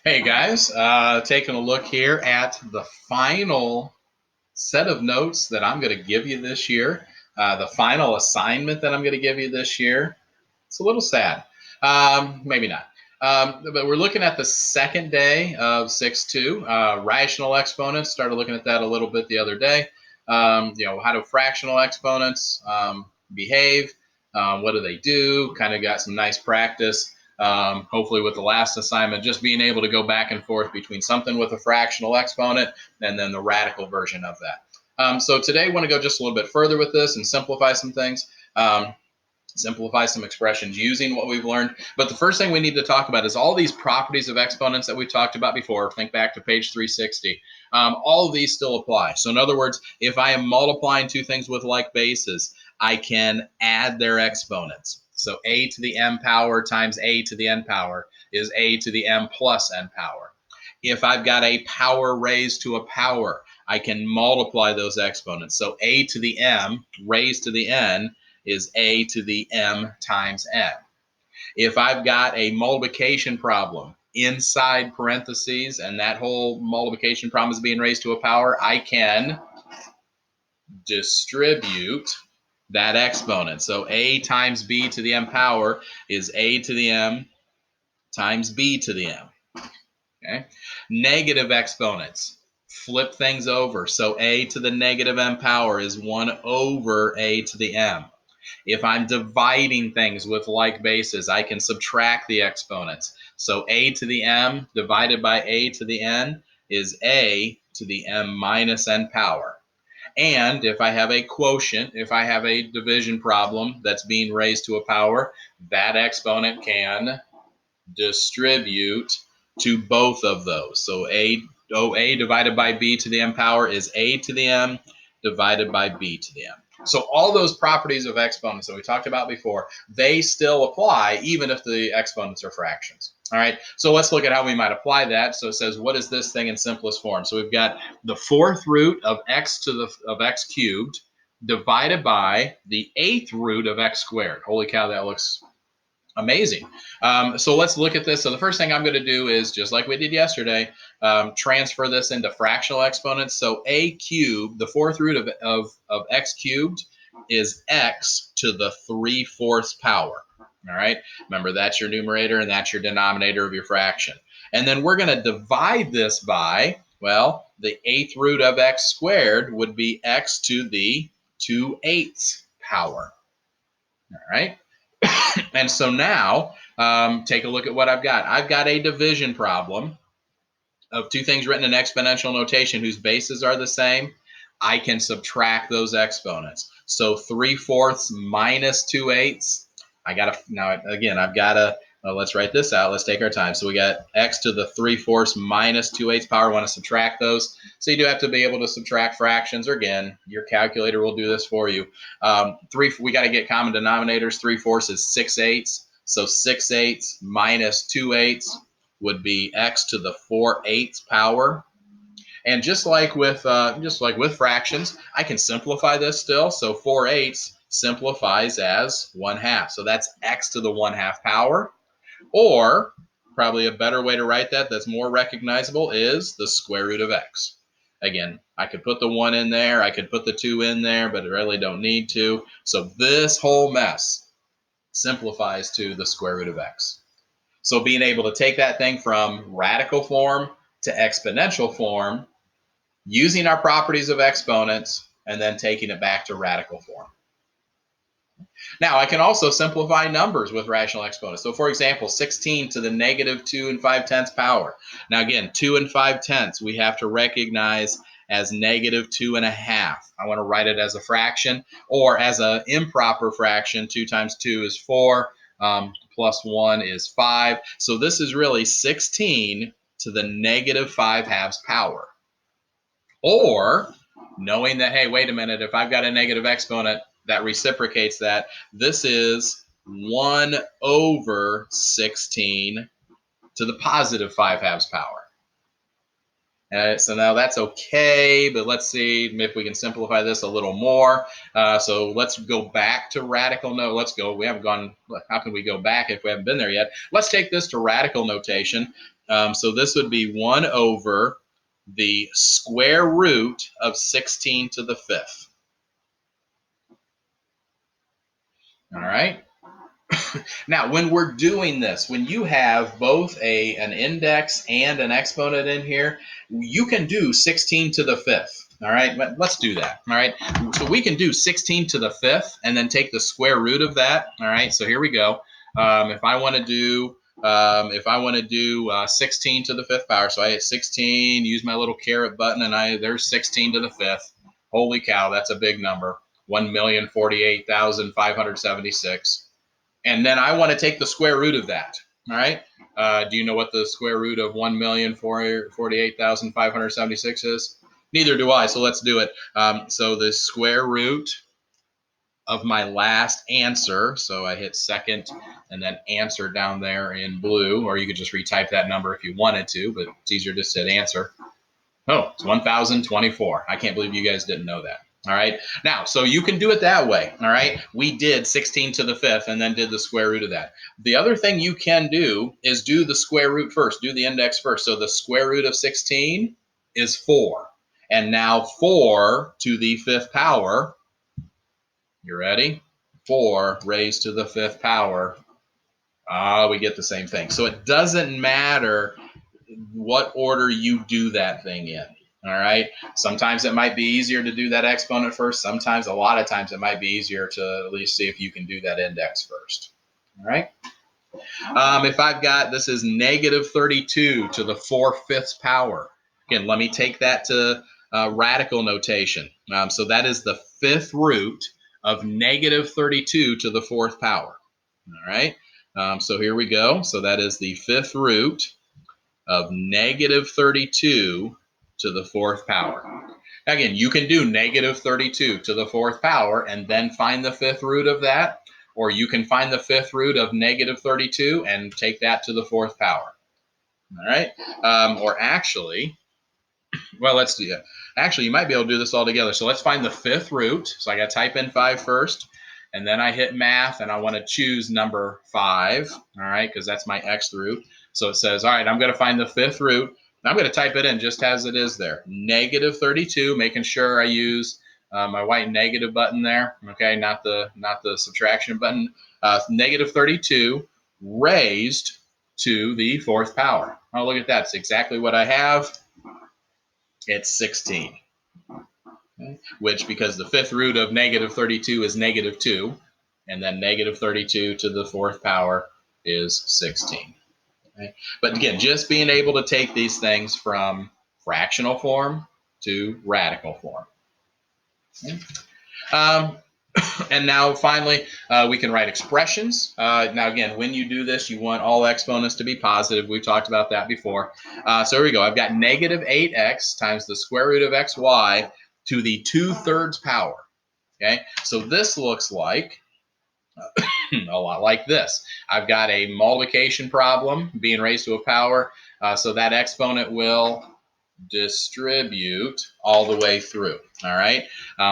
Hey guys, taking a look here at the final set of notes that I'm going to give you this year. The final assignment that I'm going to give you this year. It's a little sad. Maybe not. But we're looking at the second day of 6-2, rational exponents. Started looking at that a little bit the other day. How do fractional exponents behave? What do they do? Kind of got some nice practice. Hopefully with the last assignment, just being able to go back and forth between something with a fractional exponent and then the radical version of that. So today I want to go just a little bit further with this and simplify some things. Simplify some expressions using what we've learned. But the first thing we need to talk about is all these properties of exponents that we've talked about before. Think back to page 360. All of these still apply. So in other words, if I am multiplying two things with like bases, I can add their exponents. So a to the m power times a to the n power is a to the m plus n power. If I've got a power raised to a power, I can multiply those exponents. So a to the m raised to the n is a to the m times n. If I've got a multiplication problem inside parentheses and that whole multiplication problem is being raised to a power, I can distribute that exponent. So a times b to the m power is a to the m times b to the m. Okay. Negative exponents. Flip things over. So a to the negative m power is 1 over a to the m. If I'm dividing things with like bases, I can subtract the exponents. So a to the m divided by a to the n is a to the m minus n power. And if I have a quotient, if I have a division problem that's being raised to a power, that exponent can distribute to both of those. So a divided by b to the m power is a to the m divided by b to the m. So all those properties of exponents that we talked about before, they still apply even if the exponents are fractions. All right, so let's look at how we might apply that. So it says, what is this thing in simplest form? So we've got the fourth root of x cubed divided by the eighth root of x squared. Holy cow, that looks amazing. So let's look at this. So the first thing I'm going to do is, just like we did yesterday, transfer this into fractional exponents. So a cubed, the fourth root of x cubed, is x to the 3/4 power. All right. Remember, that's your numerator and that's your denominator of your fraction. And then we're going to divide this by, well, the eighth root of x squared would be x to the 2/8 power. All right. And so now, take a look at what I've got. I've got a division problem of two things written in exponential notation whose bases are the same. I can subtract those exponents. So 3/4 minus 2/8. I got to, now again, I've got to, let's write this out. Let's take our time. So we got x to the 3/4 minus 2/8 power. I want to subtract those. So you do have to be able to subtract fractions, or again, your calculator will do this for you. We got to get common denominators. 3/4 is 6/8. So 6/8 minus 2/8 would be x to the 4/8 power. And just like with fractions, I can simplify this still. So 4/8 simplifies as 1/2. So that's x to the 1/2 power. Or probably a better way to write that that's more recognizable is the square root of x. Again, I could put the 1 in there, I could put the 2 in there, but I really don't need to. So this whole mess simplifies to the square root of x. So being able to take that thing from radical form to exponential form, using our properties of exponents, and then taking it back to radical form. Now, I can also simplify numbers with rational exponents. So, for example, 16 to the negative 2 5/10 power. Now, again, 2 5/10 we have to recognize as negative 2.5. I want to write it as a fraction or as an improper fraction. 2 times 2 is 4, plus 1 is 5. So this is really 16 to the negative 5/2 power. Or knowing that, hey, wait a minute, if I've got a negative exponent that reciprocates that, this is 1 over 16 to the positive 5/2 power. So now that's okay, but let's see if we can simplify this a little more. So let's go back to radical note. Let's go. We haven't gone. How can we go back if we haven't been there yet? Let's take this to radical notation. So this would be 1 over the square root of 16 to the 5th. All right. Now, when we're doing this, when you have both an index and an exponent in here, you can do 16 to the 5th. All right, let's do that. All right, so we can do 16 to the 5th and then take the square root of that. All right, so here we go. If I want to do 16 to the 5th power, so I hit 16, use my little caret button, and there's 16 to the 5th. Holy cow, that's a big number. 1,048,576. And then I want to take the square root of that. All right. Do you know what the square root of 1,048,576 is? Neither do I. So let's do it. So the square root of my last answer. So I hit second and then answer down there in blue, or you could just retype that number if you wanted to, but it's easier just to hit answer. Oh, it's 1,024. I can't believe you guys didn't know that. All right. Now, so you can do it that way. All right. We did 16 to the 5th and then did the square root of that. The other thing you can do is do the square root first. Do the index first. So the square root of 16 is 4. And now 4 to the 5th power. You ready? 4 raised to the 5th power. We get the same thing. So it doesn't matter what order you do that thing in. All right. Sometimes it might be easier to do that exponent first. Sometimes, a lot of times, it might be easier to at least see if you can do that index first. All right. If I've got, this is negative 32 to the 4/5 power. Again, let me take that to radical notation. So that is the 5th root of negative 32 to the 4th power. All right. So here we go. So that is the 5th root of negative 32 to the 4th power. Again, you can do negative 32 to the 4th power and then find the 5th root of that, or you can find the 5th root of negative 32 and take that to the 4th power. All right. Or actually, well, let's do it. Actually, you might be able to do this all together. So let's find the 5th root. So I got to type in 5 first, and then I hit math, and I want to choose number 5. All right, because that's my xth root. So it says, all right, I'm going to find the 5th root. I'm going to type it in just as it is there. Negative 32, making sure I use my white negative button there. Okay, not the subtraction button. Negative 32 raised to the 4th power. Oh, look at that. It's exactly what I have. It's 16. Okay. Which, because the 5th root of negative 32 is negative 2, and then negative 32 to the 4th power is 16. Okay. But again, just being able to take these things from fractional form to radical form. Okay. And now finally, we can write expressions. Now again, when you do this, you want all exponents to be positive. We've talked about that before. So here we go. I've got negative 8x times the square root of xy to the 2/3 power. Okay, so this looks like a lot like this. I've got a multiplication problem being raised to a power, so that exponent will distribute all the way through. All right.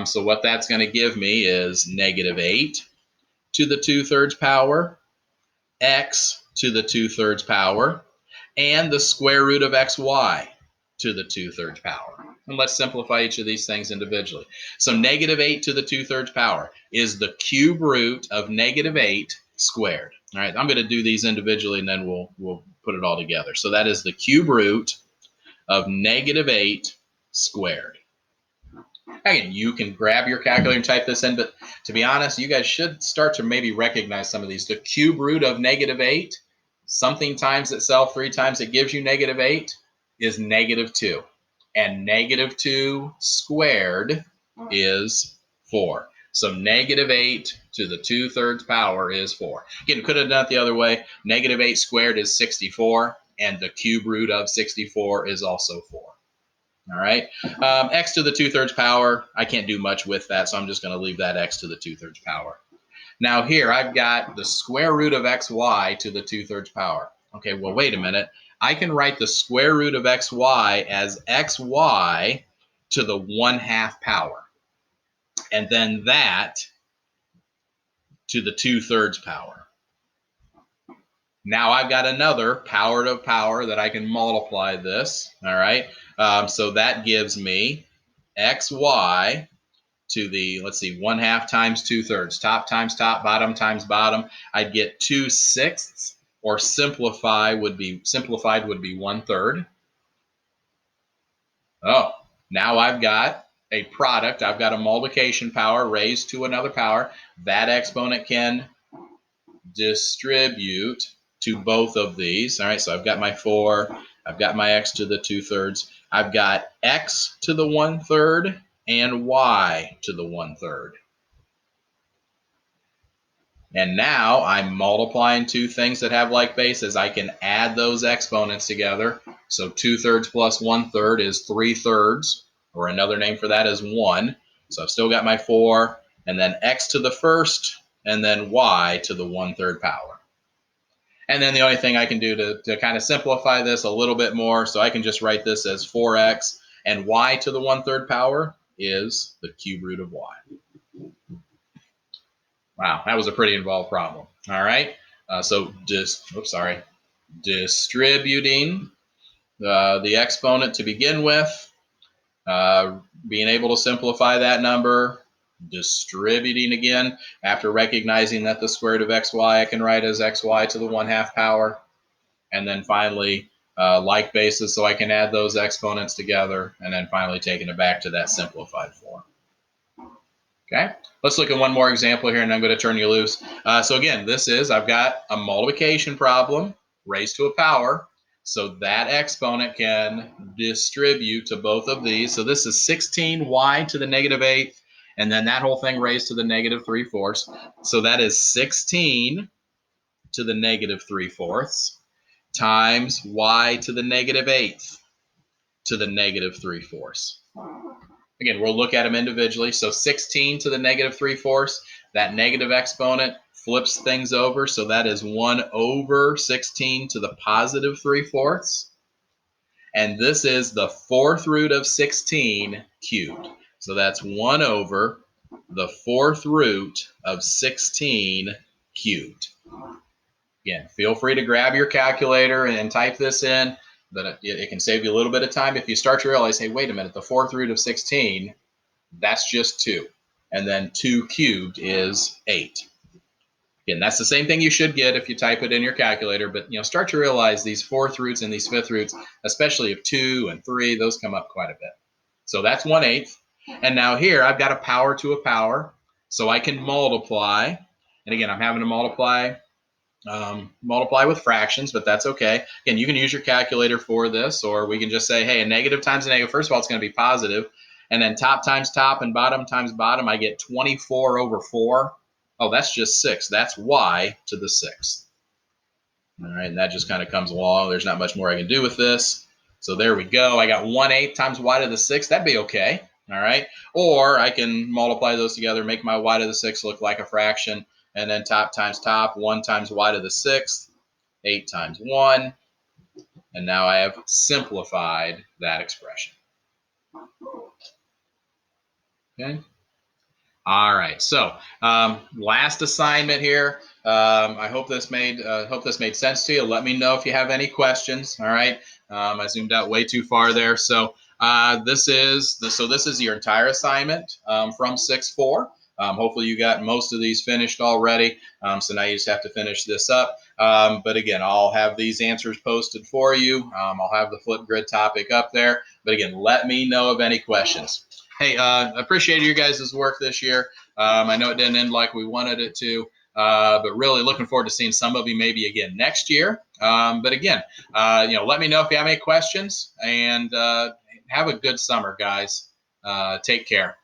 So what that's going to give me is negative 8 to the 2/3 power, x to the 2/3 power, and the square root of xy to the 2/3 power. And let's simplify each of these things individually. So negative 8 to the 2/3 power is the cube root of negative 8 squared. All right. I'm going to do these individually, and then we'll put it all together. So that is the cube root of negative 8 squared. Again, you can grab your calculator and type this in, but to be honest, you guys should start to maybe recognize some of these. The cube root of negative 8, something times itself 3 times, it gives you negative 8, is negative 2. And negative 2 squared is 4. So negative 8 to the 2/3 power is 4. Again, could have done it the other way. Negative 8 squared is 64. And the cube root of 64 is also 4. All right. X to the 2/3 power, I can't do much with that, so I'm just going to leave that x to the 2/3 power. Now here I've got the square root of xy to the 2/3 power. Okay, well, wait a minute. I can write the square root of xy as xy to the 1/2 power. And then that to the 2/3 power. Now I've got another power to power that I can multiply this. All right. So that gives me xy to the, let's see, 1/2 times 2/3, top times top, bottom times bottom. I'd get 2/6, or simplified would be 1/3. Oh, now I've got a product. I've got a multiplication power raised to another power. That exponent can distribute to both of these. All right, so I've got my 4, I've got my x to the 2/3, I've got x to the 1/3 and y to the 1/3. And now I'm multiplying two things that have like bases. I can add those exponents together. So 2/3 plus 1/3 is 3/3, or another name for that is 1. So I've still got my 4, and then x to the first, and then y to the 1/3 power. And then the only thing I can do to kind of simplify this a little bit more, so I can just write this as 4x, and y to the 1/3 power is the cube root of y. Wow, that was a pretty involved problem. All right, so distributing the exponent to begin with, being able to simplify that number, distributing again after recognizing that the square root of xy I can write as xy to the 1/2 power, and then finally like basis, so I can add those exponents together, and then finally taking it back to that simplified form. Okay, let's look at one more example here, and I'm going to turn you loose. So again, I've got a multiplication problem raised to a power, so that exponent can distribute to both of these. So this is 16y to the -8th, and then that whole thing raised to the -3/4. So that is 16 to the -3/4 times y to the -8th to the -3/4. Again, we'll look at them individually. So 16 to the -3/4, that negative exponent flips things over. So that is 1 over 16 to the +3/4. And this is the 4th root of 16 cubed. So that's 1 over the 4th root of 16 cubed. Again, feel free to grab your calculator and type this in. But it can save you a little bit of time if you start to realize, hey, wait a minute, the 4th root of 16, that's just 2. And then 2 cubed is 8. Again, that's the same thing you should get if you type it in your calculator. But start to realize these 4th roots and these 5th roots, especially of 2 and 3, those come up quite a bit. So that's 1/8. And now here I've got a power to a power, so I can multiply. And again, I'm having to multiply with fractions, but that's okay. Again, you can use your calculator for this, or we can just say, hey, a negative times a negative. First of all, it's going to be positive. And then top times top and bottom times bottom, I get 24 over 4. Oh, that's just 6. That's y to the 6th. All right, and that just kind of comes along. There's not much more I can do with this. So there we go. I got 1/8 times y to the 6th. That'd be okay. All right. Or I can multiply those together, make my y to the 6th look like a fraction. And then top times top, 1 times y to the 6th, 8 times 1. And now I have simplified that expression. Okay. All right. So last assignment here. I hope this made sense to you. Let me know if you have any questions. All right. I zoomed out way too far there. So this is your entire assignment from 6-4. Hopefully you got most of these finished already. So now you just have to finish this up. But again, I'll have these answers posted for you. I'll have the Flipgrid topic up there. But again, let me know of any questions. Hey, appreciate your guys' work this year. I know it didn't end like we wanted it to, but really looking forward to seeing some of you maybe again next year. But again, let me know if you have any questions, and have a good summer, guys. Take care.